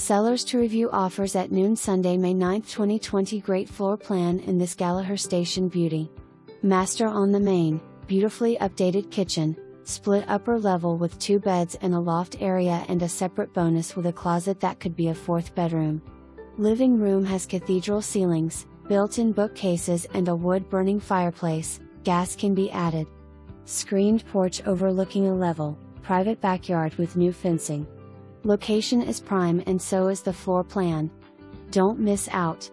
Sellers to review offers at noon Sunday, May 9, 2020. Great floor plan in this Gallaher Station beauty. Master on the main, beautifully updated kitchen, split upper level with 2 beds and a loft area and a separate bonus with a closet that could be a 4th bedroom. Living room has cathedral ceilings, built-in bookcases and a wood-burning fireplace. Gas can be added. Screened porch overlooking a level, private backyard with new fencing. Location is prime and so is the floor plan. Don't miss out.